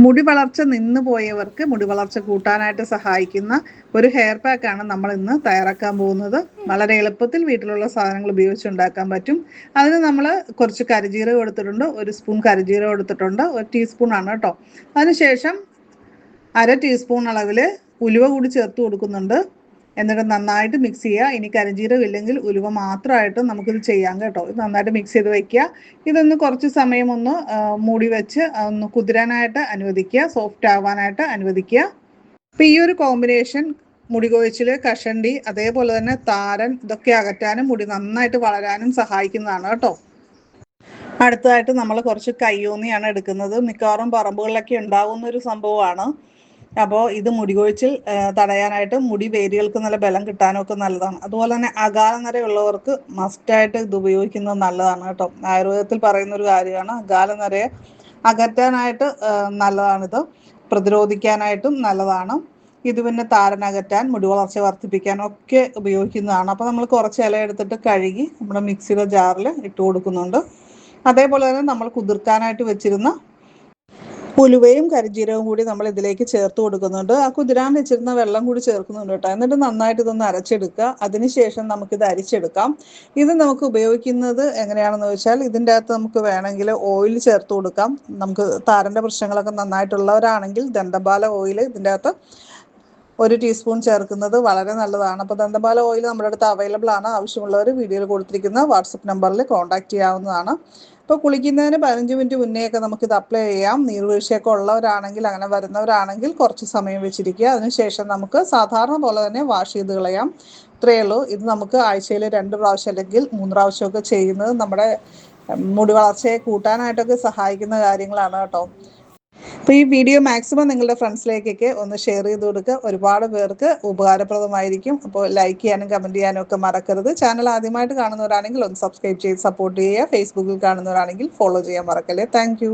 മുടി വളർച്ച നിന്ന് പോയവർക്ക് മുടി വളർച്ച കൂട്ടാനായിട്ട് സഹായിക്കുന്ന ഒരു ഹെയർ പാക്കാണ് നമ്മൾ ഇന്ന് തയ്യാറാക്കാൻ പോകുന്നത്. വളരെ എളുപ്പത്തിൽ വീട്ടിലുള്ള സാധനങ്ങൾ ഉപയോഗിച്ച് ഉണ്ടാക്കാൻ പറ്റും. അതിന് നമ്മൾ കുറച്ച് കരിജീരകം എടുത്തിട്ടുണ്ട്, 1 സ്പൂൺ കരിജീരകം എടുത്തിട്ടുണ്ട്, 1 ടീസ്പൂൺ ആണ് കേട്ടോ. അതിനുശേഷം 1/2 ടീസ്പൂൺ അളവിൽ ഉലുവ കൂടി ചേർത്ത് കൊടുക്കുന്നുണ്ട്. എന്നിട്ട് നന്നായിട്ട് മിക്സ് ചെയ്യുക. ഇനി കരിജീരകം ഇല്ലെങ്കിൽ ഉലുവ മാത്രമായിട്ട് നമുക്കിത് ചെയ്യാം കേട്ടോ. ഇത് നന്നായിട്ട് മിക്സ് ചെയ്ത് വയ്ക്കുക. ഇതൊന്ന് കുറച്ച് സമയം ഒന്ന് മൂടി വെച്ച് ഒന്ന് കുതിരാനായിട്ട് അനുവദിക്കുക, സോഫ്റ്റ് ആവാനായിട്ട് അനുവദിക്കുക. അപ്പോൾ ഈ ഒരു കോമ്പിനേഷൻ മുടി കൊഴിച്ചിൽ, കഷണ്ടി, അതേപോലെ തന്നെ താരൻ ഇതൊക്കെ അകറ്റാനും മുടി നന്നായിട്ട് വളരാനും സഹായിക്കുന്നതാണ് കേട്ടോ. അടുത്തതായിട്ട് നമ്മൾ കുറച്ച് കയ്യോന്നിയാണ് എടുക്കുന്നത്. മിക്കവാറും പറമ്പുകളിലൊക്കെ ഉണ്ടാകുന്ന ഒരു സംഭവമാണ്. അപ്പോൾ ഇത് മുടി കൊഴിച്ചിൽ തടയാനായിട്ട് മുടി വേരുകൾക്ക് നല്ല ബലം കിട്ടാനും ഒക്കെ നല്ലതാണ്. അതുപോലെ തന്നെ അകാലനരയുള്ളവർക്ക് മസ്റ്റായിട്ട് ഇത് ഉപയോഗിക്കുന്നത് നല്ലതാണ് കേട്ടോ. ആയുർവേദത്തിൽ പറയുന്ന ഒരു കാര്യമാണ്. അകാലനരയെ അകറ്റാനായിട്ട് നല്ലതാണിത്, പ്രതിരോധിക്കാനായിട്ടും നല്ലതാണ്. ഇത് പിന്നെ താരനകറ്റാൻ, മുടി വളർച്ച വർദ്ധിപ്പിക്കാനും ഒക്കെ ഉപയോഗിക്കുന്നതാണ്. അപ്പോൾ നമ്മൾ കുറച്ച് ഇല എടുത്തിട്ട് കഴുകി നമ്മുടെ മിക്സിയുടെ ജാറിൽ ഇട്ട് കൊടുക്കുന്നുണ്ട്. അതേപോലെ തന്നെ നമ്മൾ കുതിർക്കാനായിട്ട് വെച്ചിരുന്ന ഉലുവയും കരിജീരകവും കൂടി നമ്മൾ ഇതിലേക്ക് ചേർത്ത് കൊടുക്കുന്നുണ്ട്. ആ കുതിരാൻ വെച്ചിരുന്ന വെള്ളം കൂടി ചേർക്കുന്നുണ്ട് കേട്ടോ. എന്നിട്ട് നന്നായിട്ട് ഇതൊന്ന് അരച്ചെടുക്കുക. അതിനുശേഷം നമുക്കിത് അരിച്ചെടുക്കാം. ഇത് നമുക്ക് ഉപയോഗിക്കുന്നത് എങ്ങനെയാണെന്ന് വെച്ചാൽ, ഇതിൻ്റെ അകത്ത് നമുക്ക് വേണമെങ്കിൽ ഓയിൽ ചേർത്ത് കൊടുക്കാം. നമുക്ക് താരൻ്റെ പ്രശ്നങ്ങളൊക്കെ നന്നായിട്ടുള്ളവരാണെങ്കിൽ ദന്തപാല ഓയിൽ ഇതിൻ്റെ അകത്ത് 1 ടീസ്പൂൺ ചേർക്കുന്നത് വളരെ നല്ലതാണ്. അപ്പോൾ ദന്തപാല ഓയിൽ നമ്മുടെ അടുത്ത് അവൈലബിൾ ആണ്. ആവശ്യമുള്ളവർ വീഡിയോയിൽ കൊടുത്തിരിക്കുന്ന വാട്സപ്പ് നമ്പറിൽ കോൺടാക്റ്റ് ചെയ്യാവുന്നതാണ്. ഇപ്പോൾ കുളിക്കുന്നതിന് 15 മിനിറ്റ് മുന്നേയൊക്കെ നമുക്കിത് അപ്ലൈ ചെയ്യാം. നീർവീഴ്ചയൊക്കെ ഉള്ളവരാണെങ്കിൽ, അങ്ങനെ വരുന്നവരാണെങ്കിൽ കുറച്ച് സമയം വെച്ചിരിക്കുക. അതിനുശേഷം നമുക്ക് സാധാരണ പോലെ തന്നെ വാഷ് ചെയ്ത് കളയാം. ഇത്രയേ ഉള്ളൂ. ഇത് നമുക്ക് ആഴ്ചയിൽ 2 പ്രാവശ്യം അല്ലെങ്കിൽ 3 പ്രാവശ്യമൊക്കെ ചെയ്യുന്നത് നമ്മുടെ മുടി വളർച്ചയെ കൂട്ടാനായിട്ടൊക്കെ സഹായിക്കുന്ന കാര്യങ്ങളാണ് കേട്ടോ. അപ്പോൾ ഈ വീഡിയോ മാക്സിമം നിങ്ങളുടെ ഫ്രണ്ട്സിലേക്കൊക്കെ ഒന്ന് ഷെയർ ചെയ്ത് കൊടുക്കുക. ഒരുപാട് പേർക്ക് ഉപകാരപ്രദമായിരിക്കും. അപ്പോൾ ലൈക്ക് ചെയ്യാനും കമൻറ്റ് ചെയ്യാനും ഒക്കെ മറക്കരുത്. ചാനൽ ആദ്യമായിട്ട് കാണുന്നവരാണെങ്കിൽ ഒന്ന് സബ്സ്ക്രൈബ് ചെയ്ത് സപ്പോർട്ട് ചെയ്യുക. ഫേസ്ബുക്കിൽ കാണുന്നവരാണെങ്കിൽ ഫോളോ ചെയ്യാൻ മറക്കല്ലേ. താങ്ക്